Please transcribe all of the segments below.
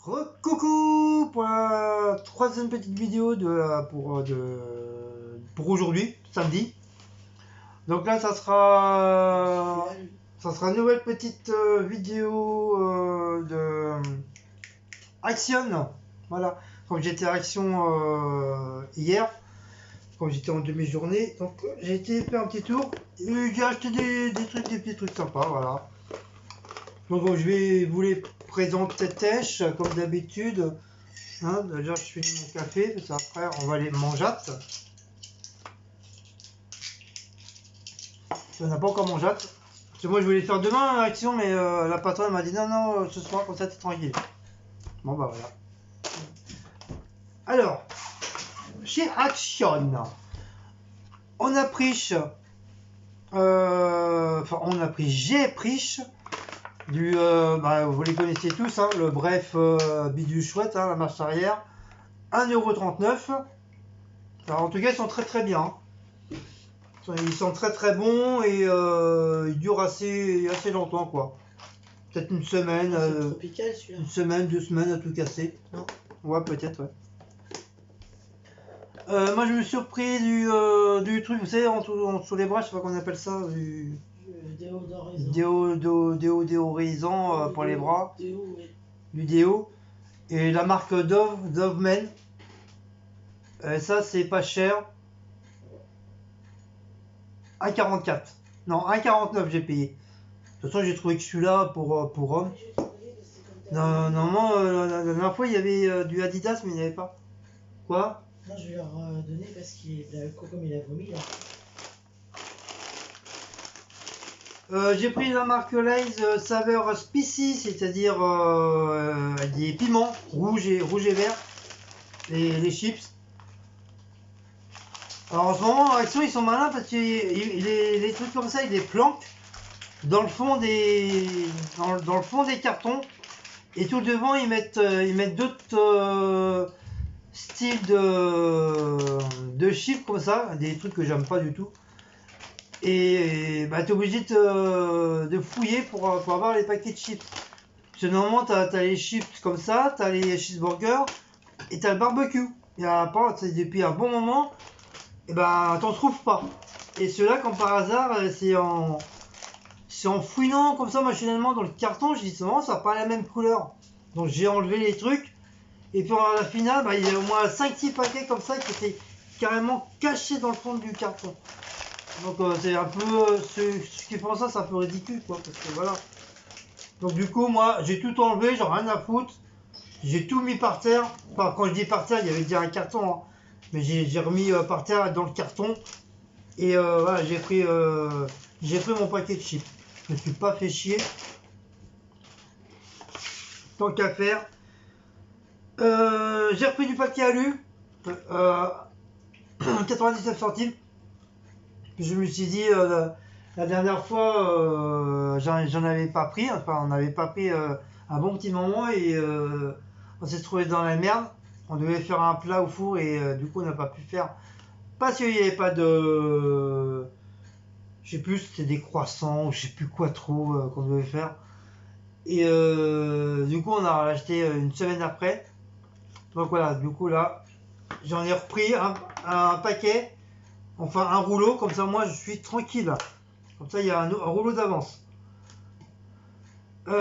Coucou pour la troisième petite vidéo pour aujourd'hui, samedi. Donc là, ça sera une nouvelle petite vidéo de Action. Voilà, comme j'étais à Action hier, quand j'étais en demi-journée. Donc j'ai été faire un petit tour et j'ai acheté des petits trucs sympas. Voilà. Donc je vais vous les présenter têche comme d'habitude. Hein, déjà je finis mon café, parce qu'après on va aller manger. On n'a pas encore mangé. Parce que moi je voulais faire demain Action, mais la patronne m'a dit non, ce soir comme ça t'es tranquille. Bon bah voilà. Alors, chez Action, on a pris, j'ai pris du, vous les connaissez tous, hein, le bref bidule chouette, hein, la marche arrière, 1,39 €. Alors en tout cas ils sont très bien. Hein. Ils sont très bons et ils durent assez longtemps quoi. Peut-être une semaine, tropical, une semaine, 2 semaines à tout casser. Non. Ouais peut-être ouais. Moi je me suis surpris du truc, vous savez, en dessous les bras, je sais pas comment on appelle ça, du déodorisant pour les bras, du déo, et la marque Dove Men. Ça c'est pas cher, 1,44. Non, 1,49 j'ai payé. De toute façon j'ai trouvé que celui-là pour homme. Non, normalement la dernière fois il y avait du Adidas mais il n'y avait pas. Quoi? Non, je vais leur donner parce qu'il comme il a vomi là. J'ai pris la marque Lay's saveur spicy, c'est-à-dire des piments rouges et verts, les chips. Alors en ce moment, Action ils sont malins parce que les trucs comme ça, ils les planquent dans le fond dans le fond des cartons, et tout devant ils mettent d'autres styles de chips comme ça, des trucs que j'aime pas du tout. Et bah, tu es obligé de fouiller pour avoir les paquets de chips. Parce que normalement, tu as les chips comme ça, tu as les cheeseburgers et tu as le barbecue. Il y a pas, depuis un bon moment, et ben t'en trouves pas. Et ceux-là, comme par hasard, c'est en fouinant comme ça machinalement dans le carton, je dis c'est marrant, ça n'a pas la même couleur. Donc j'ai enlevé les trucs. Et puis à la finale, bah, il y a au moins 5-6 paquets comme ça qui étaient carrément cachés dans le fond du carton. Donc c'est un peu ceux qui font ça, c'est un peu ridicule quoi, parce que voilà. Donc du coup moi j'ai tout enlevé, j'en ai rien à foutre. J'ai tout mis par terre. Enfin quand je dis par terre, il y avait déjà un carton, hein. Mais j'ai remis par terre dans le carton. Et voilà, j'ai pris mon paquet de chips. Je me suis pas fait chier. Tant qu'à faire. J'ai repris du papier alu. 99 centimes. Je me suis dit, la dernière fois, j'en avais pas pris, enfin on n'avait pas pris un bon petit moment et on s'est trouvé dans la merde. On devait faire un plat au four et du coup on n'a pas pu faire parce qu'il n'y avait pas de... Je sais plus, c'était des croissants ou je sais plus quoi trop qu'on devait faire. Et du coup on a acheté une semaine après. Donc voilà, du coup là, j'en ai repris un paquet. Enfin un rouleau, comme ça moi je suis tranquille. Comme ça il y a un rouleau d'avance. J'ai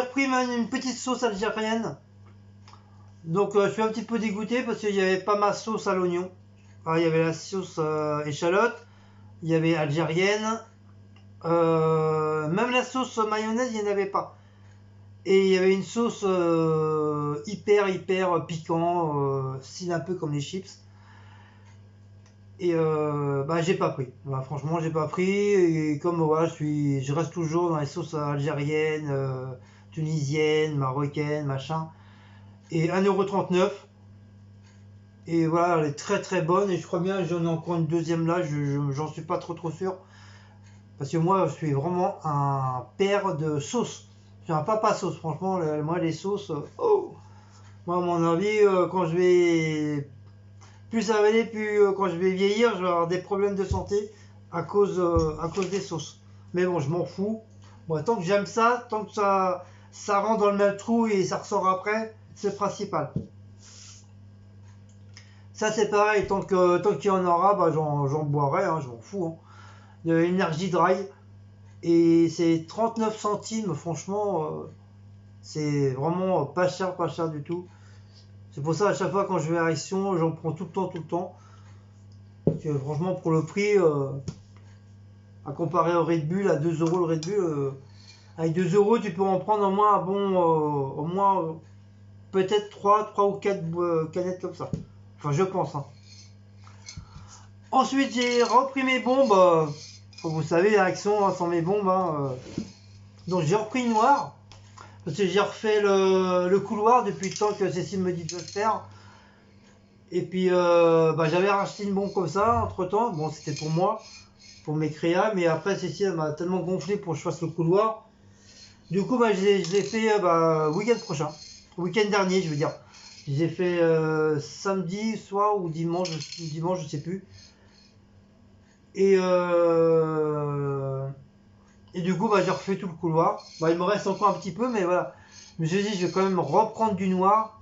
repris une petite sauce algérienne. Donc je suis un petit peu dégoûté parce qu'il n'y avait pas ma sauce à l'oignon. Alors, il y avait la sauce échalote, il y avait algérienne. Même la sauce mayonnaise il n'y en avait pas. Et il y avait une sauce hyper piquant, style un peu comme les chips. Et j'ai pas pris. Voilà, franchement, j'ai pas pris. Et comme voilà, je reste toujours dans les sauces algériennes, tunisiennes, marocaines, machin. Et 1,39 €. Et voilà, elle est très bonne. Et je crois bien, j'en ai encore une deuxième là. J'en suis pas trop sûr. Parce que moi, je suis vraiment un père de sauces. Je suis un papa sauce. Franchement, moi, les sauces. Moi, à mon avis, quand je vais. Plus ça va aller, plus quand je vais vieillir, je vais avoir des problèmes de santé à cause des sauces. Mais bon, je m'en fous. Moi, tant que j'aime ça, tant que ça ça rentre dans le même trou et ça ressort après, c'est le principal. Ça c'est pareil, tant qu'il y en aura, bah, j'en boirai, hein, je m'en fous. Hein. De Energy Dry. Et c'est 39 centimes, franchement, c'est vraiment pas cher du tout. C'est pour ça à chaque fois quand je vais à Action, j'en prends tout le temps. Parce que, franchement, pour le prix, à comparer au Red Bull, à 2 euros le Red Bull, avec 2 euros, tu peux en prendre au moins un bon, au moins peut-être 3 ou 4 canettes comme ça. Enfin, je pense. Hein. Ensuite, j'ai repris mes bombes. Vous savez, Action, hein, sans mes bombes. Hein, donc, j'ai repris noir. Parce que j'ai refait le couloir depuis le temps que Cécile me dit de le faire. Et puis, bah, j'avais racheté une bombe comme ça entre temps. Bon, c'était pour moi, pour mes créas. Mais après, Cécile m'a tellement gonflé pour que je fasse le couloir. Du coup, bah, je l'ai fait week-end prochain. Week-end dernier, je veux dire. Je l'ai fait samedi soir ou dimanche, je sais plus. Et du coup, bah, j'ai refait tout le couloir. Bah, il me reste encore un petit peu, mais voilà. Je me suis dit, je vais quand même reprendre du noir.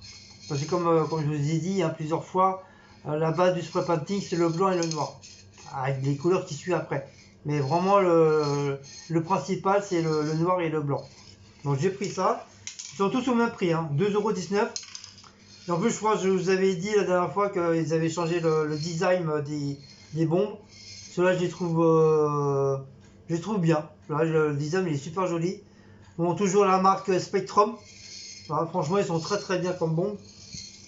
Parce que comme je vous ai dit hein, plusieurs fois, la base du spray painting, c'est le blanc et le noir. Avec les couleurs qui suivent après. Mais vraiment, le principal, c'est le noir et le blanc. Donc j'ai pris ça. Ils sont tous au même prix, hein, 2,19 €. Et en plus, je crois que je vous avais dit la dernière fois qu'ils avaient changé le design des bombes. Ceux-là, je les trouve bien. Là, le design il est super joli. Bon, toujours la marque Spectrum. Voilà, franchement, ils sont très bien comme bombes.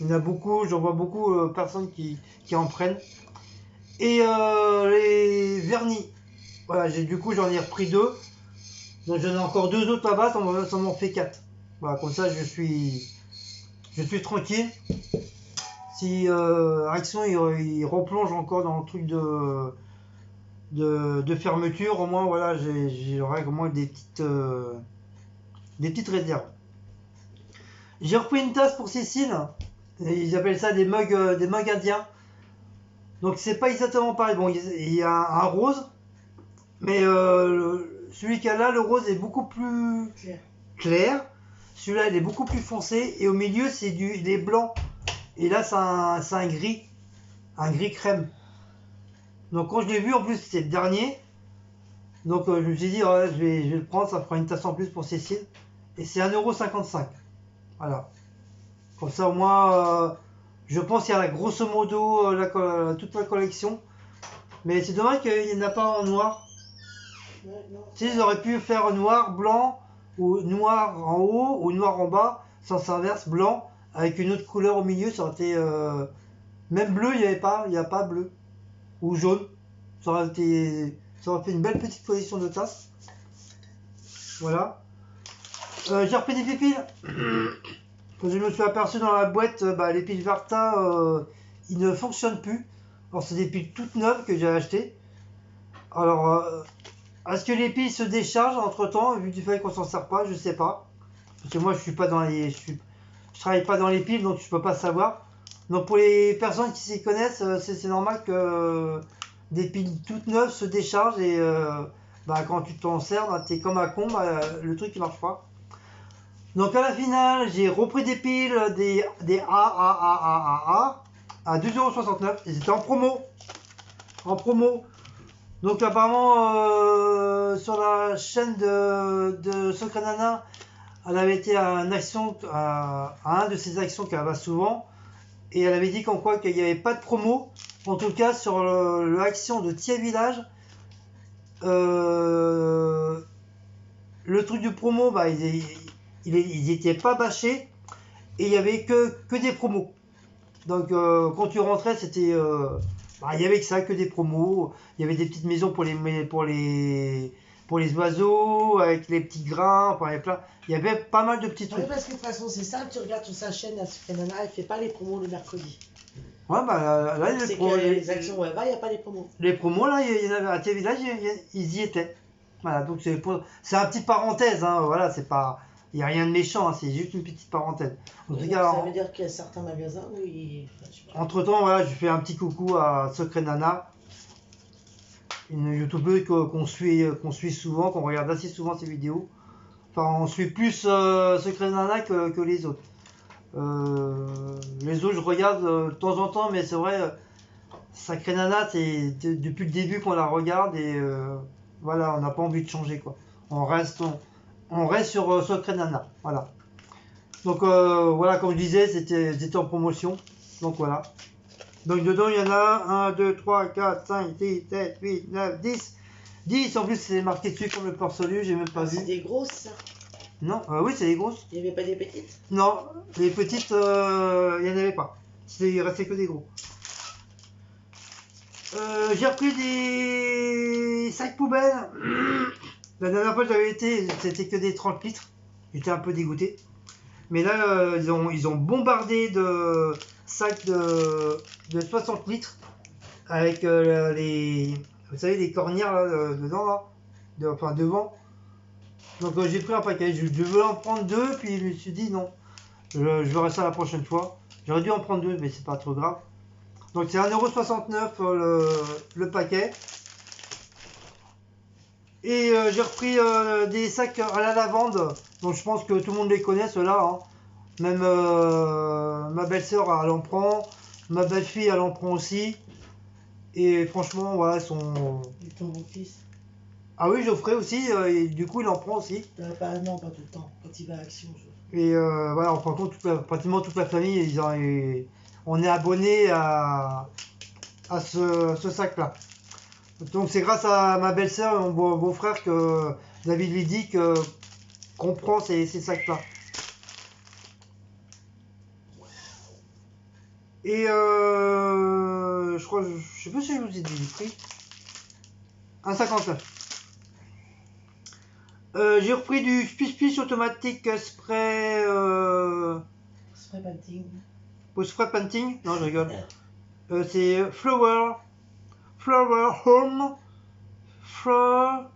Il y en a beaucoup, j'en vois beaucoup de personnes qui en prennent. Et les vernis. Voilà, du coup, j'en ai repris 2. Donc j'en ai encore 2 autres là-bas, ça m'en fait 4. Voilà, comme ça, je suis tranquille. Si Action il replonge encore dans le truc de fermeture, au moins voilà, j'aurai au moins des petites réserves. J'ai repris une tasse pour Cécile. Ils appellent ça des mugs indiens. Donc c'est pas exactement pareil. Bon, il y a un rose, mais celui qu'il y a là, le rose est beaucoup plus clair. Celui-là, il est beaucoup plus foncé. Et au milieu, il est blanc. Et là, c'est un gris crème. Donc quand je l'ai vu, en plus c'était le dernier. Donc je me suis dit, ouais, je vais le prendre, ça fera une tasse en plus pour Cécile. Et c'est 1,55 €. Voilà. Comme ça au moins, je pense qu'il y a grosso modo toute la collection. Mais c'est dommage qu'il n'y en a pas en noir. Ouais, Tu sais, ils auraient pu faire noir, blanc, ou noir en haut, ou noir en bas, sens inverse, blanc, avec une autre couleur au milieu, ça aurait été... Même bleu, il n'y a pas bleu. Ou jaune. Ça aurait fait une belle petite position de tasse. Voilà. J'ai repris des piles. Quand je me suis aperçu dans la boîte, les piles Varta, ils ne fonctionnent plus. Alors c'est des piles toutes neuves que j'ai achetées. Alors, est-ce que les piles se déchargent entre temps, vu du fait qu'on s'en sert pas, je sais pas. Parce que moi je travaille pas dans les piles, donc je peux pas savoir. Donc pour les personnes qui s'y connaissent, c'est normal que des piles toutes neuves se déchargent et quand tu t'en sers, t'es comme un con, le truc il marche pas. Donc à la finale, j'ai repris des piles des AAAAA à 2,69 €. Ils étaient en promo. Donc apparemment sur la chaîne de Secret Nana, elle avait été à une action, à un de ces actions qu'elle va souvent. Et elle avait dit qu'en quoi qu'il n'y avait pas de promo. En tout cas sur l'action de Thiers Village. Le truc du promo, ils étaient pas bâchés et il y avait que des promos. Donc quand tu rentrais, c'était il y avait que ça, que des promos. Il y avait des petites maisons pour les oiseaux avec les petits grains. Enfin, il y avait pas mal de petits trucs. Oui, parce que de toute façon, c'est simple, tu regardes sur sa chaîne, la Secret Nana, elle fait pas les promos le mercredi. Ouais, là, C'est que les actions où elle va, il n'y a pas les promos. Les promos, là, il y en avait à Thiers Village, ils y étaient. Voilà, donc c'est un petit parenthèse, hein, voilà, c'est pas... Il n'y a rien de méchant, hein, c'est juste une petite parenthèse. En tout cas, ça veut dire qu'il y a certains magasins où entre temps, voilà, je fais un petit coucou à Secret Nana, une youtubeuse qu'on suit souvent, qu'on regarde assez souvent ses vidéos. Enfin, on suit plus Secret Nana que les autres. Les autres, je regarde de temps en temps, mais c'est vrai, Sacré Nana, c'est depuis le début qu'on la regarde et voilà, on n'a pas envie de changer quoi. On reste sur Secret Nana, voilà. Donc voilà, comme je disais, c'était en promotion. Donc voilà. Donc dedans, il y en a 1, 2, 3, 4, 5, 6, 7, 8, 9, 10. 10 en plus, c'est marqué dessus comme le port-solu, j'ai même pas Ah, vu. c'est des grosses, ça. Non, oui, c'est des grosses. Il n'y avait pas des petites? Non, les petites, il n'y en avait pas. Il restait que des gros. J'ai repris des sacs poubelles. La dernière fois que j'avais été, c'était que des 30 litres. J'étais un peu dégoûté. Mais là, ils ont bombardé de sacs de 60 litres avec vous savez, les cornières là, dedans, là, enfin devant. Donc j'ai pris un paquet. Je devais en prendre deux, puis je me suis dit non, je verrai ça la prochaine fois. J'aurais dû en prendre deux, mais c'est pas trop grave. Donc c'est 1,69 € le paquet. Et j'ai repris des sacs à la lavande. Donc je pense que tout le monde les connaît, ceux-là. Hein. Même ma belle-sœur, elle en prend. Ma belle-fille, elle en prend aussi. Et franchement, voilà, ils sont... Et ton beau-fils? Ah oui, Geoffrey aussi, et du coup, il en prend aussi. Non, pas tout le temps. Quand il va à Action, Et voilà, on prend compte, pratiquement toute la famille, on est abonné à ce sac-là. Donc c'est grâce à ma belle-sœur et mon beau-frère que David lui dit qu'on prend ces sacs-là. Et je crois, je sais pas si je vous ai dit le prix. 1,59 €. J'ai repris du Spice automatique spray. Spray painting. Spray painting. Non, je rigole. C'est Flower Home. French.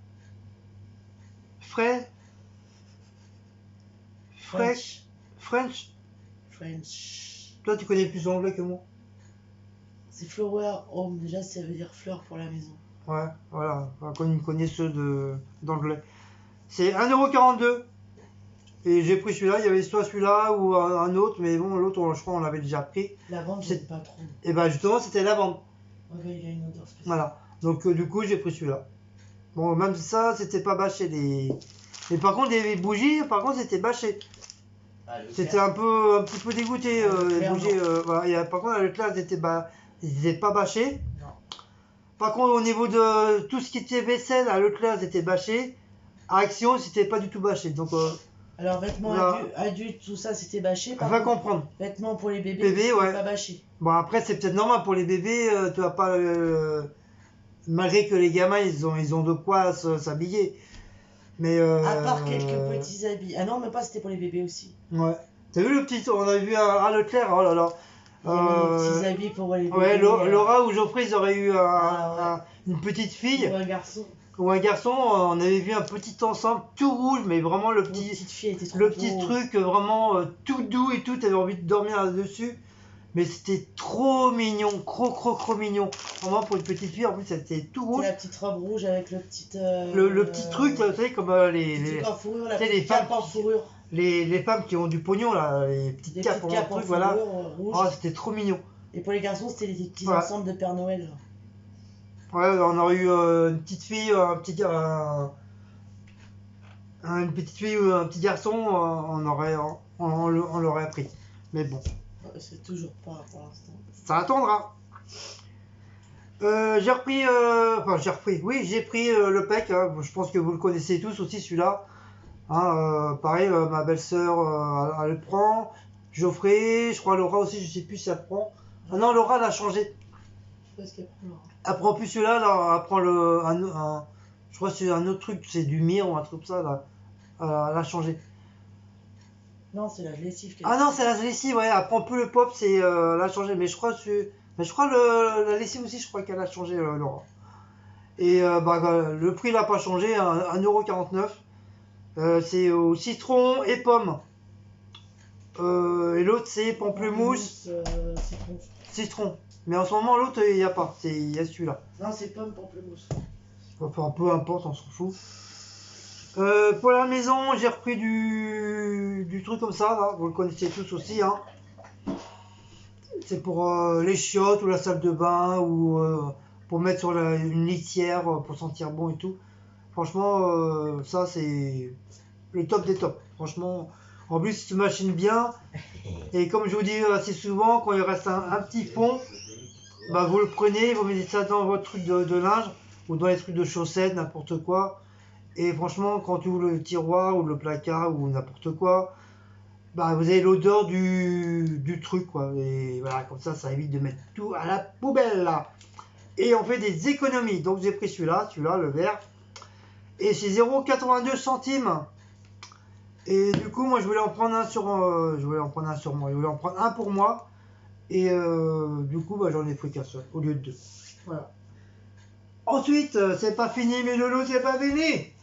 Toi, tu connais plus l'anglais que moi. C'est Flower Home. Déjà, ça veut dire fleur pour la maison. Ouais, voilà. Comme il connaît ceux d'anglais. C'est 1,42 €. Et j'ai pris celui-là. Il y avait soit celui-là ou un autre. Mais bon, l'autre, je crois, on l'avait déjà pris. La vente, j'aime pas trop. Et ben justement, c'était la vente. Ouais, il a une odeur spéciale. Voilà. Donc du coup, j'ai pris celui-là. Bon, même ça, c'était pas bâché. Mais par contre, les bougies, par contre, c'était bâché. C'était un petit peu dégoûté, les bougies. Voilà. Par contre, à Leclerc, ils étaient pas bâchés. Non. Par contre, au niveau de tout ce qui était vaisselle, à Leclerc, c'était bâché. À Action, c'était pas du tout bâché. Donc, alors, vêtements là, adultes, tout ça, c'était bâché. on va comprendre. Vêtements pour les bébés, Bébé, ouais. pas bâché. Bon, après, c'est peut-être normal pour les bébés. Tu vas pas... malgré que les gamins, ils ont de quoi s'habiller. Mais à part quelques petits habits. Ah non, mais pas, c'était pour les bébés aussi. Ouais. T'as vu le petit... On a vu à Leclerc, oh là là. Il y avait des petits habits pour les bébés. Ouais, Laura ou Geoffrey, ils auraient eu ouais. une petite fille. Ou un garçon. Ou un garçon, on avait vu un petit ensemble tout rouge, mais vraiment le petit, truc vraiment tout doux et tout, t'avais envie de dormir là-dessus. Mais c'était trop mignon, trop mignon. Vraiment pour une petite fille, en plus c'était tout rouge. La petite robe rouge avec le petit... le petit truc, là, vous savez, comme les en fourrure, la petite cape en fourrure. Les femmes qui ont du pognon, là, les petites capes en truc, voilà. Rouge. Oh, c'était trop mignon. Et pour les garçons, c'était les petits ensembles de Père Noël. Ouais, on aurait eu une petite fille, une petite fille ou un petit garçon, on l'aurait appris. Mais bon. C'est toujours pas pour l'instant. Ça attendra. J'ai pris le PEC. Hein. Je pense que vous le connaissez tous aussi celui-là. Hein, pareil, ma belle-sœur, elle le prend. Geoffrey, je crois Laura aussi, je sais plus si elle prend. Ah non, Laura, elle a changé. Je sais pas ce qu'elle prend, Laura. Elle prend plus celui-là, là, elle prend je crois que c'est un autre truc, c'est du mire ou un truc comme ça, là. Elle a changé. Non, c'est la lessive qu'elle Ah non, c'est la lessive, ouais, elle prend plus le pop, elle a changé. Mais je crois la lessive aussi, je crois qu'elle a changé, Laura. Et le prix n'a pas changé, 1,49 €. C'est au citron et pomme. Et l'autre, c'est pamplemousse, citron. Mais en ce moment, l'autre, il n'y a pas. Il y a celui-là. Non, c'est pomme pamplemousse. Enfin, peu importe, on s'en fout. Pour la maison, j'ai repris du truc comme ça, là. Vous le connaissez tous aussi, hein. C'est pour les chiottes ou la salle de bain ou pour mettre sur une litière pour sentir bon et tout. Franchement, ça c'est le top des tops. Franchement, en plus, c'est une machine bien. Et comme je vous dis assez souvent, quand il reste un petit fond, bah, vous le prenez, vous mettez ça dans votre truc de linge ou dans les trucs de chaussettes, n'importe quoi. Et franchement, quand tu ouvres le tiroir ou le placard ou n'importe quoi, bah, vous avez l'odeur du truc, quoi. Et voilà, comme ça évite de mettre tout à la poubelle, là. Et on fait des économies. Donc j'ai pris celui-là, le vert. Et c'est 0,82 centimes. Et du coup, moi, je voulais en prendre un sur moi. Je voulais en prendre un pour moi. Et du coup, bah, j'en ai pris qu'un seul au lieu de deux. Voilà. Ensuite, c'est pas fini, mes loulous, c'est pas fini.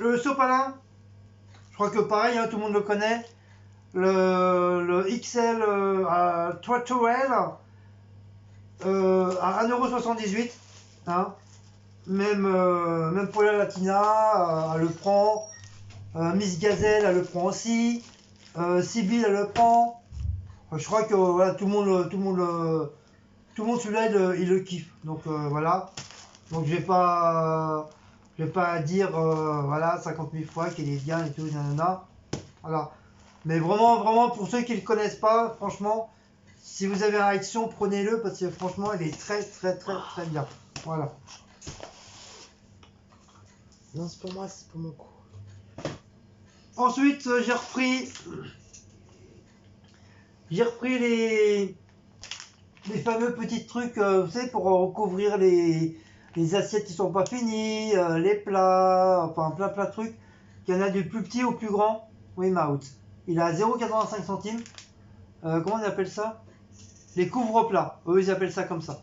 Le sopalin. Je crois que pareil, hein, tout le monde le connaît. Le XL à Tourelle à 1,78 €. Hein. Même Paula Latina, elle le prend. Miss Gazelle, elle le prend aussi. Sibyl, elle le prend. Je crois que voilà, tout le monde celui-là, il le kiffe. Donc voilà. Donc je vais pas dire voilà 50 000 fois qu'il est bien et tout, nanana. Voilà. Mais vraiment, pour ceux qui ne le connaissent pas, franchement, si vous avez une réaction, prenez-le parce que franchement, il est très bien. Voilà. Non, c'est pour moi, c'est pour mon coup. Ensuite, j'ai repris les fameux petits trucs, vous savez, pour recouvrir les assiettes qui sont pas finies, les plats, enfin plein de trucs. Il y en a du plus petit au plus grand. Wiimote. Il a 0,85 centimes. Comment on appelle ça? Les couvre-plats. Eux, ils appellent ça comme ça.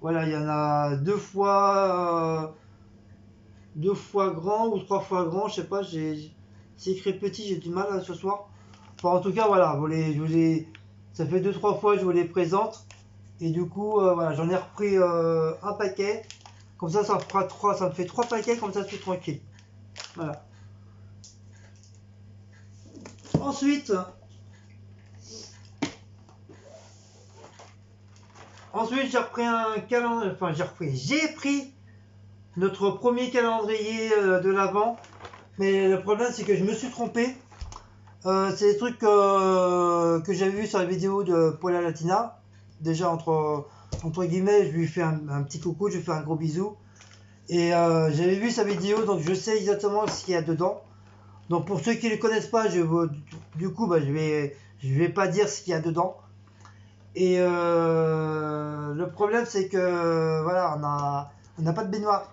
Voilà, il y en a deux fois grand ou trois fois grand. Je sais pas, c'est écrit petit, j'ai du mal ce soir. Enfin, en tout cas, voilà, ça fait 2-3 fois que je vous les présente. Et du coup, voilà, j'en ai repris un paquet. Comme ça fera 3, ça me fait 3 paquets, comme ça je suis tranquille. Voilà. Ensuite, j'ai repris un calendrier. Enfin, j'ai pris notre premier calendrier de l'Avent. Mais le problème, c'est que je me suis trompé. C'est des trucs que j'avais vu sur la vidéo de Paula Latina. Déjà, entre guillemets, je lui fais un petit coucou, je lui fais un gros bisou. Et j'avais vu sa vidéo, donc je sais exactement ce qu'il y a dedans. Donc pour ceux qui ne le connaissent pas, du coup, bah, je vais pas dire ce qu'il y a dedans. Et le problème, c'est que voilà, on n'a pas de baignoire.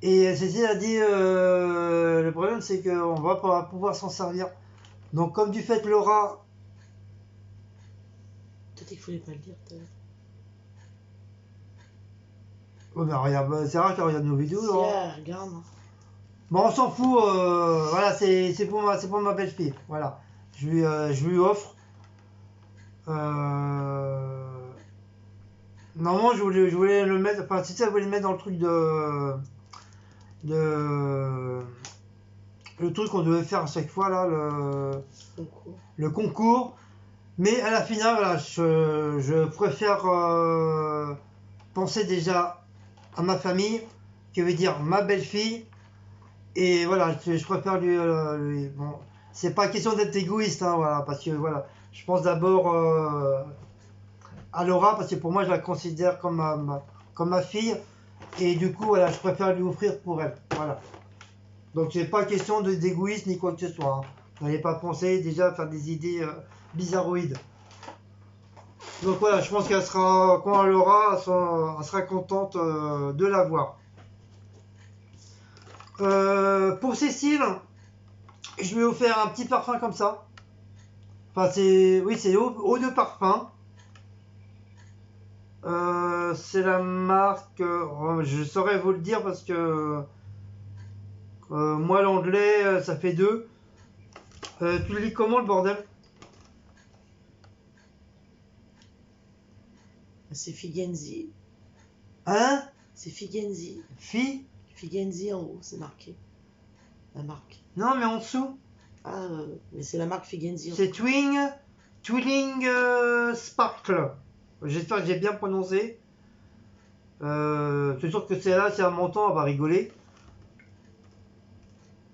Et Cécile a dit, le problème, c'est qu'on va pas pouvoir s'en servir. Donc comme du fait Laura, T'as dit qu'il fallait pas le dire, toi. oh, bah, regarde, bah, c'est rare qu'elle regarde nos vidéos. Si, Laura. regarde. Bon, on s'en fout. Voilà, c'est pour ma belle-fille. Voilà, je lui offre. Normalement, je voulais le mettre. Enfin, si ça, je voulais le mettre dans le truc de le truc qu'on devait faire à chaque fois là, le concours. Mais à la finale, voilà, je préfère penser déjà à ma famille, qui veut dire ma belle-fille. Et voilà, je préfère bon, c'est pas question d'être égoïste, hein, voilà, parce que voilà, je pense d'abord à Laura, parce que pour moi, je la considère comme ma fille. Et du coup, voilà, je préfère lui offrir pour elle. Voilà. Donc, c'est pas question d'égoïsme ni quoi que ce soit. Hein. N'allez pas penser déjà à faire des idées bizarroïdes. Donc voilà, je pense qu'elle sera, quand elle l'aura, elle sera contente de l'avoir. Pour Cécile, je lui ai offert un petit parfum comme ça. Enfin, c'est eau de parfum. C'est la marque, je saurais vous le dire parce que moi l'anglais ça fait 2. Tu le lis comment le bordel? C'est Figenzi. Hein? C'est Figenzi. Figenzi en haut, c'est marqué. La marque. Non, mais en dessous. Ah, mais c'est la marque Figenzi. C'est Twilling Sparkle. J'espère que j'ai bien prononcé. C'est sûr que c'est là, c'est un montant, on va rigoler.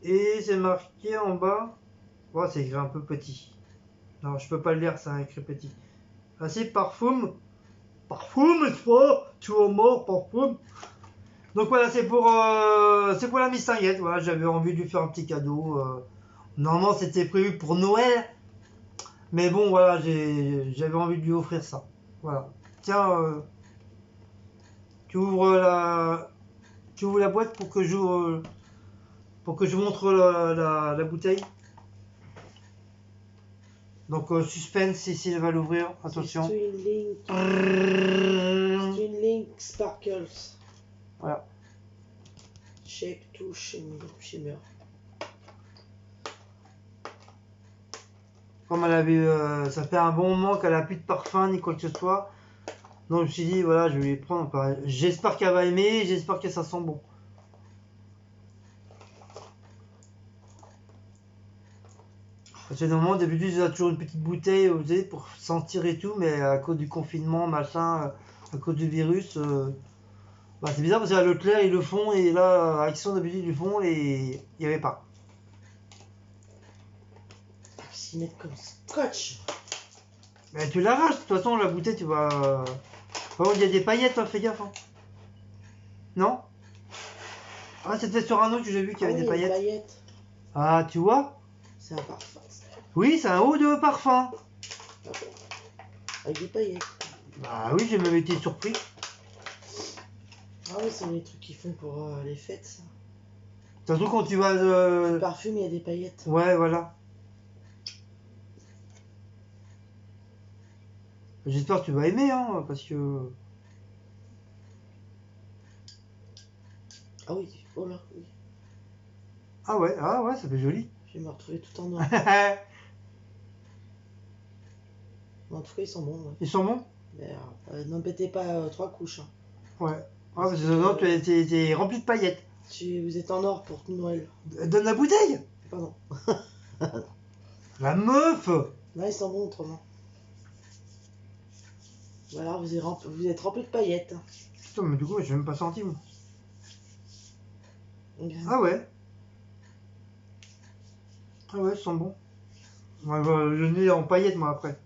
Et c'est marqué en bas. Oh, c'est écrit un peu petit. Non, je peux pas le lire, c'est écrit petit. Ah, c'est parfum. Parfum, n'est-ce pas? Tu es mort, parfum. Donc voilà, c'est pour la mistinguette. Voilà, j'avais envie de lui faire un petit cadeau. Normalement, c'était prévu pour Noël. Mais bon, voilà, j'avais envie de lui offrir ça. Voilà. Tiens, tu ouvres la boîte pour que je montre la bouteille. Donc suspense, Cécile va l'ouvrir. Attention. Twinlink Sparkles. Voilà. Shake to Shimmer. Comme elle avait, ça fait un bon moment qu'elle a plus de parfum ni quoi que ce soit. Donc je me suis dit, voilà, je vais lui prendre. J'espère qu'elle va aimer, j'espère que ça sent bon. Parce que normalement, d'habitude, j'ai toujours une petite bouteille, vous savez, pour sentir et tout, mais à cause du confinement, machin, à cause du virus, bah, c'est bizarre parce qu'à Leclerc, ils le font, et là, à Action, d'habitude, ils le font, et il n'y avait pas. Ils s'y mettent comme scotch. Mais tu l'arraches, de toute façon, la bouteille, tu vas. Par contre, il y a des paillettes, hein, fais gaffe. Hein. Non? Ah, c'était sur un autre que j'ai vu qu'il y avait des paillettes. Ah, tu vois? C'est un parfum. Oui, c'est un haut de parfum. Ah, avec des paillettes. Bah oui, j'ai même été surpris. Ah oui, c'est les trucs qu'ils font pour les fêtes, ça. Surtout quand tu vas. Le parfum, il y a des paillettes. Ouais, voilà. J'espère que tu vas aimer, hein, parce que. Ah oui, oh là, oui. Ah ouais, ça fait joli. Je vais me retrouver tout en noir. En tout cas, ils sont bons. Ouais. Ils sont bons? Mais n'en mettez pas 3 couches. Hein. Ouais. Ah, parce que sinon, tu es rempli de paillettes. Vous êtes en or pour Noël. Donne la bouteille! Pardon. La meuf! Là, ils sont bons autrement. Voilà, vous êtes rempli de paillettes. Putain, mais du coup, j'ai même pas senti, moi. Okay. Ah ouais. Ah ouais, ils sont bons. Ouais, je nez en paillettes, moi, après.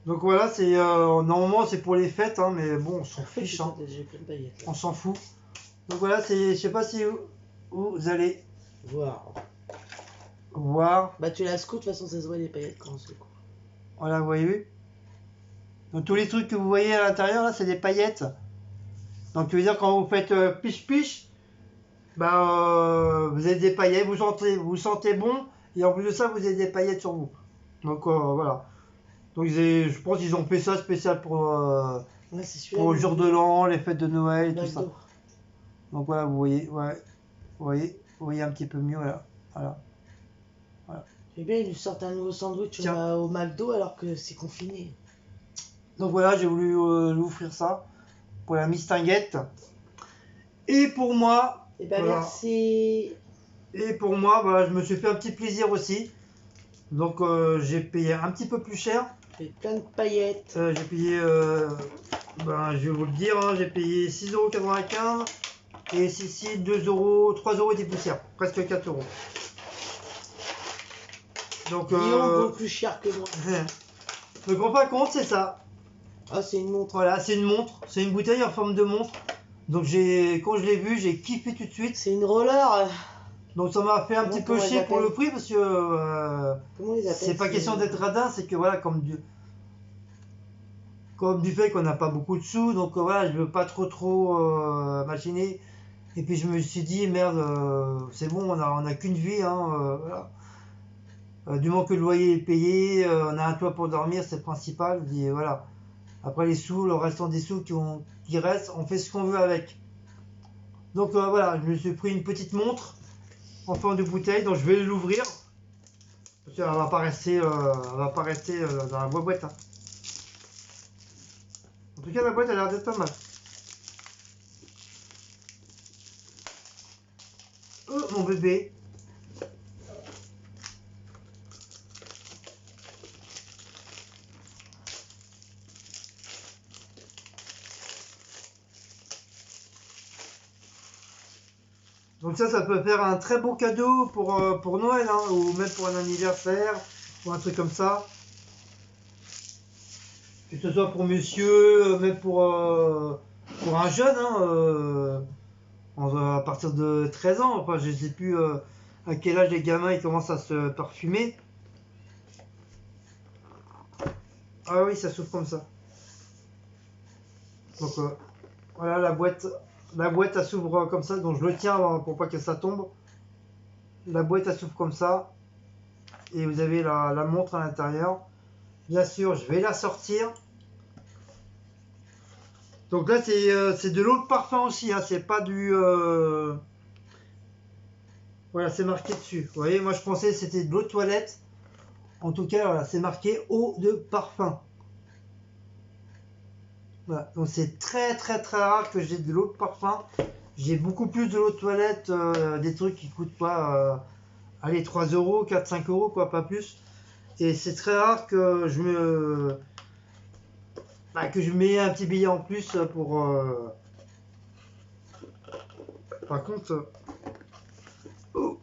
Donc voilà, c'est normalement c'est pour les fêtes, hein, mais bon, on s'en fiche. Hein. J'ai plein de paillettes. Là. On s'en fout. Donc voilà, je sais pas si vous allez voir. Bah tu la secoues, de toute façon ça se voit les paillettes quand on secoue. Voilà, vous voyez. Donc tous les trucs que vous voyez à l'intérieur là, c'est des paillettes. Donc tu veux dire quand vous faites piche-piche, bah vous avez des paillettes, vous sentez bon, et en plus de ça, vous avez des paillettes sur vous. Donc voilà. Donc je pense qu'ils ont fait ça spécial pour le jour de l'an, les fêtes de Noël et tout ça. Donc voilà, vous voyez, ouais, vous voyez un petit peu mieux là. Voilà. C'est bien, ils nous sortent un nouveau sandwich au McDo alors que c'est confiné. Donc voilà, j'ai voulu lui offrir ça pour la mistinguette. Et pour moi. Et ben voilà. Merci. Et pour moi, voilà, je me suis fait un petit plaisir aussi. Donc j'ai payé un petit peu plus cher. J'ai plein de paillettes. J'ai payé, je vais vous le dire, hein, j'ai payé 6,95 € et ceci 2 €, 3 € et des poussières, presque 4 €. Donc vaut plus cher que moi. Donc en fin de compte, c'est ça. Ah, c'est une montre. Voilà, c'est une montre, c'est une bouteille en forme de montre. Donc quand je l'ai vu, j'ai kiffé tout de suite. C'est une roller. Donc ça m'a fait un petit peu chier pour le prix parce que c'est pas question d'être radin, c'est que voilà, comme du fait qu'on n'a pas beaucoup de sous, donc voilà, je veux pas trop machiner. Et puis je me suis dit merde, c'est bon, on a qu'une vie, hein, voilà. Du moment que le loyer est payé, on a un toit pour dormir, c'est le principal. Je dis, voilà. Après les sous, le restant des sous qui restent, on fait ce qu'on veut avec. Donc voilà, je me suis pris une petite montre en forme de bouteille, donc je vais l'ouvrir. Parce qu'elle va pas rester, dans la boîte. Hein. Donc tout cas, la boîte a l'air d'être pas mal. Oh, mon bébé. Donc ça peut faire un très beau cadeau pour Noël, hein, ou même pour un anniversaire, ou un truc comme ça. Que ce soit pour monsieur, même pour un jeune, hein, à partir de 13 ans. Enfin, je sais plus à quel âge les gamins ils commencent à se parfumer. Ah oui, ça s'ouvre comme ça. Donc voilà, la boîte elle s'ouvre comme ça, donc je le tiens pour pas que ça tombe. La boîte elle s'ouvre comme ça, et vous avez la montre à l'intérieur. Bien sûr, je vais la sortir. Donc là, c'est de l'eau de parfum aussi, hein, c'est pas du... Voilà, c'est marqué dessus. Vous voyez, moi je pensais que c'était de l'eau de toilette. En tout cas, voilà, c'est marqué eau de parfum. Voilà. Donc c'est très très très rare que j'ai de l'eau de parfum. J'ai beaucoup plus de l'eau de toilette, des trucs qui coûtent pas, allez, 3 euros, 4-5 euros, quoi, pas plus. Et c'est très rare que que je mets un petit billet en plus pour... Par contre... Oh.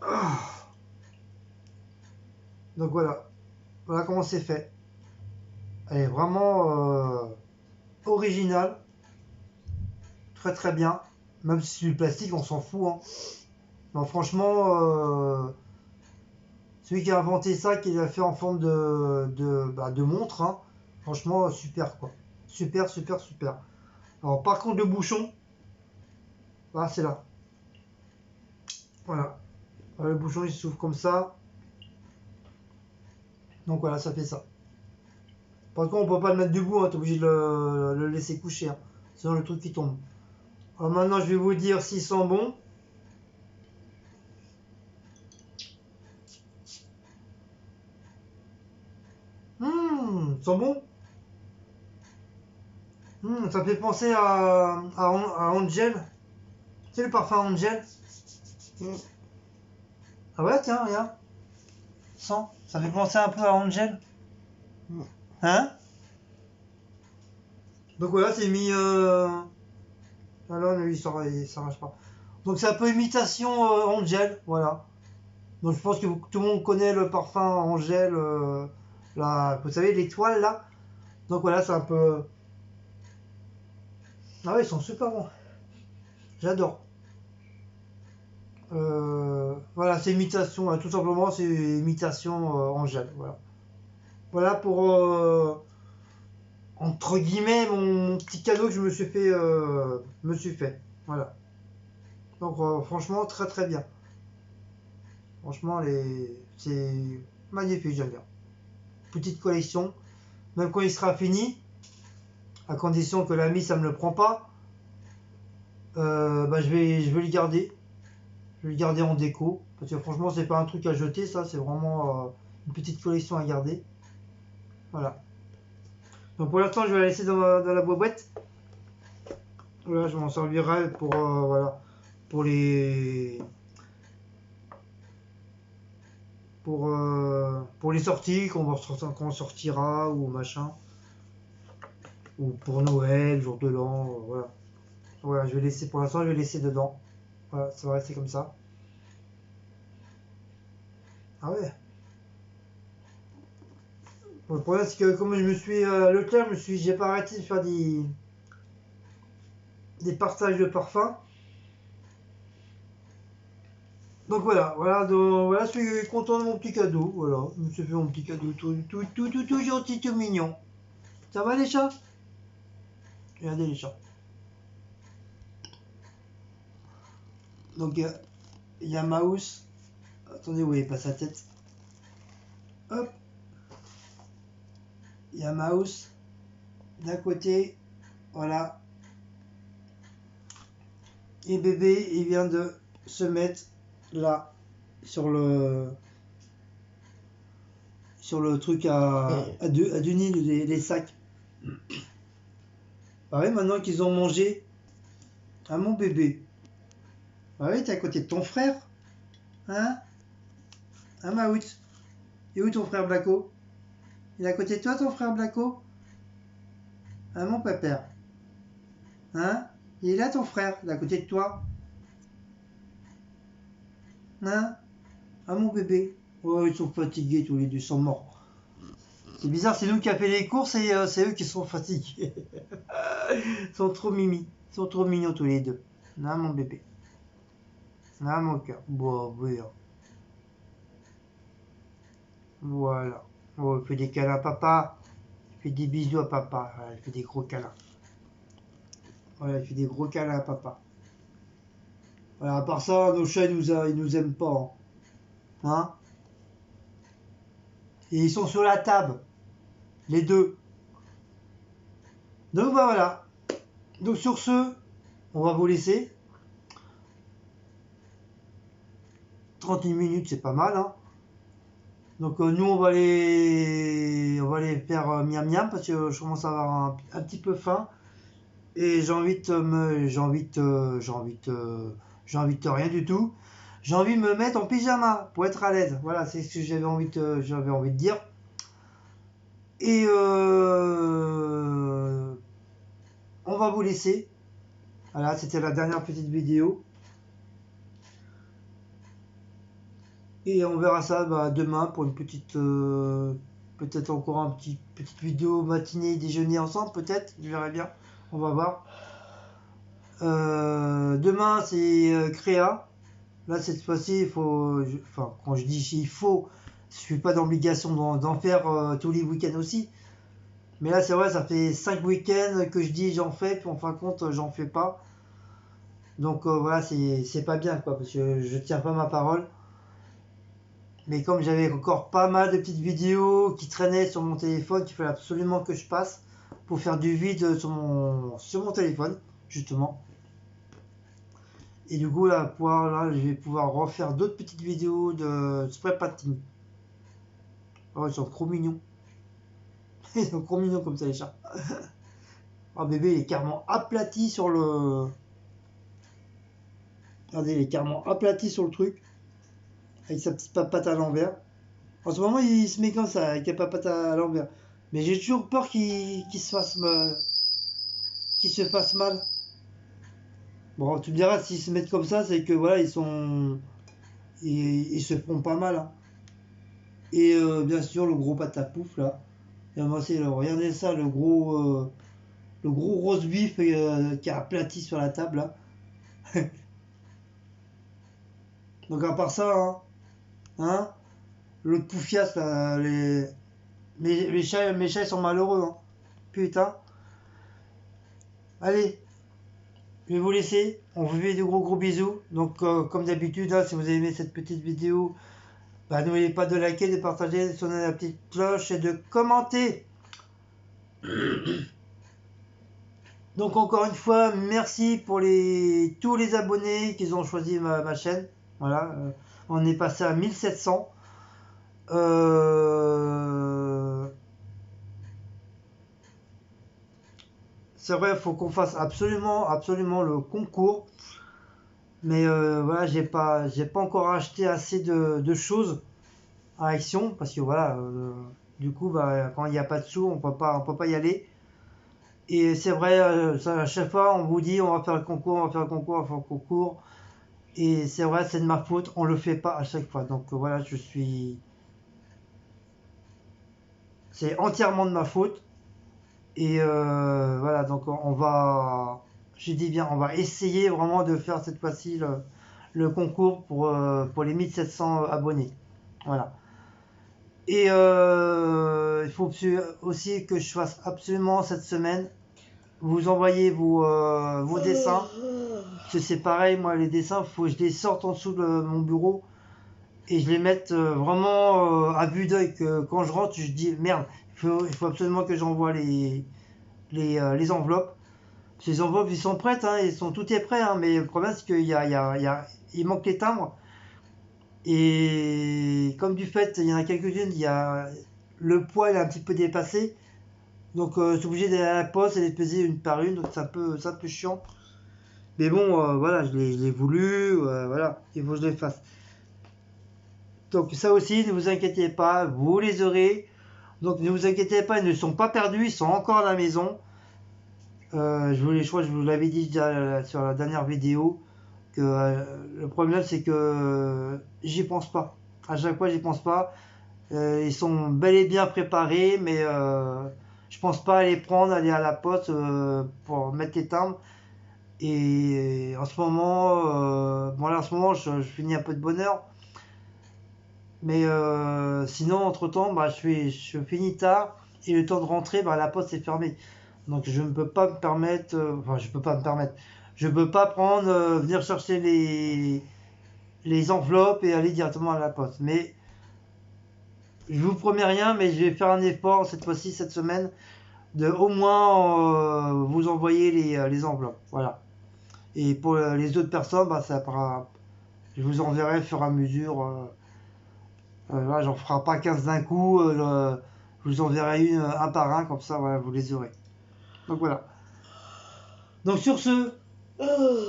Ah. Donc voilà. Voilà comment c'est fait. Elle est vraiment originale. Très très bien. Même si c'est du plastique, on s'en fout. Hein. Non, franchement, celui qui a inventé ça, qui l'a fait en forme de montre, hein, franchement, super quoi. Super, super, super. Alors par contre, le bouchon, voilà, c'est là. Voilà. Voilà, le bouchon, il s'ouvre comme ça. Donc voilà, ça fait ça. Par contre, on peut pas le mettre debout, hein, t'es obligé de le laisser coucher. Hein, sinon, le truc qui tombe. Alors maintenant, je vais vous dire s'ils sont bons. Ils sont bons. Ça me fait penser à Angel. Tu sais le parfum Angel? Ah ouais, tiens, regarde. Sens. Ça fait penser un peu à Angel. Hein? Donc voilà, c'est mis... Ah là, lui, il s'arrache pas. Donc c'est un peu imitation Angel, voilà. Donc je pense que tout le monde connaît le parfum Angel, vous savez, l'étoile là. Donc voilà, c'est un peu... Ah ouais, ils sont super bons. J'adore. Voilà, c'est imitation, tout simplement, c'est imitation Angèle. Voilà. Voilà pour, entre guillemets, mon petit cadeau que je me suis fait. Voilà. Donc, franchement, très très bien. Franchement, c'est magnifique, j'aime bien. Petite collection. Même quand il sera fini, à condition que l'ami, ça me le prend pas, je vais le garder. Je vais le garder en déco. Parce que franchement, c'est pas un truc à jeter, ça. C'est vraiment une petite collection à garder. Voilà. Donc pour l'instant, je vais la laisser dans la boîte. Voilà, je m'en servirai pour, voilà, pour les pour les sorties quand on sortira ou machin, ou pour Noël, jour de l'an, voilà. Voilà, je vais laisser pour l'instant, je vais laisser dedans. Voilà, ça va rester comme ça. Ah ouais. Bon, le problème c'est que comme je me suis Leclerc, j'ai pas arrêté de faire des partages de parfums. Donc voilà, je suis content de mon petit cadeau, voilà, je me suis fait mon petit cadeau tout gentil, tout mignon. Ça va les chats? Regardez les chats. Donc il y a Mouse, attendez, vous voyez pas sa tête. Hop, il y a Mouse, d'un côté, voilà. Et bébé, il vient de se mettre là, sur sur le truc à Denis, les sacs. Ah oui, maintenant qu'ils ont mangé. Ah mon bébé. Ah oui, t'es à côté de ton frère. Hein? Ah Maout. Et où ton frère Blacko? Il est à côté de toi ton frère Blacko? Ah mon pépère. Hein? Il est là ton frère, il est à côté de toi. Hein? Ah mon bébé. Oh, ils sont fatigués tous les deux, ils sont morts. C'est bizarre, c'est nous qui avons fait les courses et c'est eux qui sont fatigués. Ils sont trop mimi. Ils sont trop mignons tous les deux. Ah mon bébé. Ah mon cœur. Bon, oui. Voilà. Oh, il fait des câlins à papa. Il fait des bisous à papa. Voilà, il fait des gros câlins. Voilà, il fait des gros câlins à papa. Voilà, à part ça, nos chats, ils nous aiment pas. Hein? Et ils sont sur la table. Les deux. Donc bah, voilà. Donc sur ce, on va vous laisser. 31 minutes, c'est pas mal. Hein. Donc nous, on va les miam miam parce que je commence à avoir un petit peu faim. Et j'ai envie de rien du tout. J'ai envie de me mettre en pyjama pour être à l'aise. Voilà, c'est ce que j'avais envie de dire. Et on va vous laisser. Voilà, c'était la dernière petite vidéo. Et on verra ça demain pour une petite... peut-être encore petite vidéo matinée, déjeuner ensemble, peut-être. Je verrai bien. On va voir. Demain, c'est Créa. Là, cette fois-ci, il faut... Enfin, quand je dis il faut, je suis pas d'obligation d'en faire tous les week-ends aussi. Mais là, c'est vrai, ça fait 5 week-ends que je dis j'en fais, puis en fin de compte, j'en fais pas. Donc voilà, c'est pas bien, quoi, parce que je tiens pas ma parole. Mais comme j'avais encore pas mal de petites vidéos qui traînaient sur mon téléphone, qu'il fallait absolument que je passe pour faire du vide sur mon téléphone, justement. Et du coup, là, je vais pouvoir refaire d'autres petites vidéos de spray painting. Oh, ils sont trop mignons. Ils sont trop mignons comme ça, les chats. Oh, bébé, il est carrément aplati sur le... Regardez, il est carrément aplati sur le truc. Avec sa petite papate à l'envers. En ce moment, il se met comme ça, avec la papate à l'envers. Mais j'ai toujours peur qu'il se fasse mal. Bon, tu me diras, s'ils se mettent comme ça, c'est que voilà, ils se font pas mal. Hein. Et bien sûr, le gros patapouf là. Et moi, regardez ça, le gros roast beef qui a aplati sur la table là. Donc à part ça, hein, l'autre poufias là, mes chats ils sont malheureux. Hein. Putain. Allez, je vais vous laisser. On vous fait de gros bisous. Donc comme d'habitude, hein, si vous avez aimé cette petite vidéo, n'oubliez pas de liker, de partager, de sonner la petite cloche et de commenter. Donc encore une fois, merci pour tous les abonnés qui ont choisi ma chaîne. Voilà, on est passé à 1700. C'est vrai, il faut qu'on fasse absolument le concours. Mais voilà, j'ai pas encore acheté assez de choses à Action parce que voilà, du coup, quand il n'y a pas de sous, on peut pas y aller. Et c'est vrai, à chaque fois, on vous dit, on va faire le concours, on va faire le concours, on va faire le concours. Et c'est vrai, c'est de ma faute, on le fait pas à chaque fois. Donc voilà, c'est entièrement de ma faute. Et voilà, donc j'ai dit bien, on va essayer vraiment de faire cette fois-ci le concours pour les 1700 abonnés. Voilà. Et il faut aussi que je fasse absolument cette semaine, vous envoyez vos dessins. Parce que c'est pareil, moi les dessins, il faut que je les sorte en dessous de mon bureau et je les mette vraiment à vue d'œil. Que quand je rentre, je dis merde, il faut absolument que j'envoie les enveloppes. Ces enveloppes, ils sont prêtes, hein, tout est prêt, hein, mais le problème c'est qu'il manque les timbres. Et comme du fait, il y en a quelques-unes, le poids il est un petit peu dépassé. Donc je suis obligé d'aller à la poste et les peser une par une, donc c'est un peu chiant. Mais bon, voilà, je l'ai voulu, voilà, il faut que je les fasse. Donc ça aussi, ne vous inquiétez pas, vous les aurez. Donc ne vous inquiétez pas, ils ne sont pas perdus, ils sont encore à la maison. Je crois que je vous l'avais dit déjà sur la dernière vidéo, que le problème c'est que j'y pense pas. À chaque fois, j'y pense pas. Ils sont bel et bien préparés, mais je pense pas à les prendre, aller à la poste pour mettre les timbres. Et en ce moment, bon là en ce moment, je finis un peu de bonheur. Mais sinon, entre-temps, bah, je finis tard et le temps de rentrer, bah, la poste est fermée. Donc je ne peux pas me permettre, enfin je peux pas me permettre, je peux pas prendre, venir chercher les enveloppes et aller directement à la poste. Mais je vous promets rien, mais je vais faire un effort cette fois-ci, cette semaine, de au moins vous envoyer les enveloppes. Voilà. Et pour les autres personnes, bah, je vous enverrai au fur et à mesure. Voilà, j'en ferai pas 15 d'un coup. Je vous enverrai un par un, comme ça, voilà, vous les aurez. Donc voilà. Donc Oh.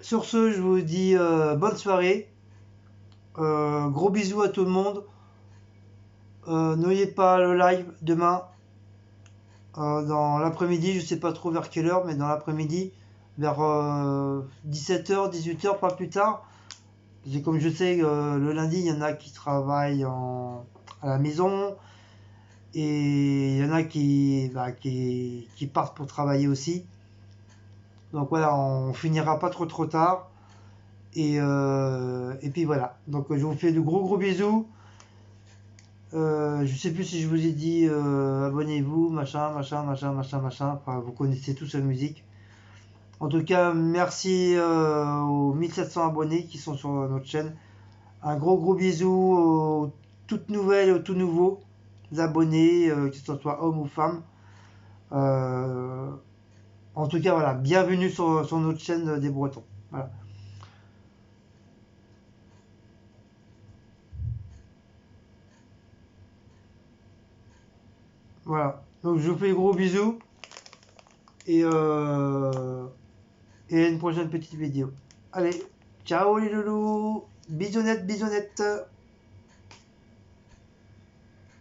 sur ce, je vous dis bonne soirée. Gros bisous à tout le monde. N'oubliez pas le live demain dans l'après-midi. Je sais pas trop vers quelle heure, mais dans l'après-midi, vers 17h, 18h, pas plus tard. C'est comme je sais que le lundi, il y en a qui travaillent à la maison. Et il y en a qui partent pour travailler aussi. Donc voilà, on finira pas trop tard. Et puis voilà. Donc je vous fais de gros bisous. Je sais plus si je vous ai dit abonnez-vous, machin. Enfin, vous connaissez tous la musique. En tout cas, merci aux 1700 abonnés qui sont sur notre chaîne. Un gros bisou aux toutes nouvelles, aux tout nouveaux abonnés, que ce soit hommes ou femmes. En tout cas, voilà, bienvenue sur notre chaîne des Bretons. Voilà. Voilà. Donc je vous fais gros bisous et, et à une prochaine petite vidéo. Allez, ciao les loulous, bisounettes.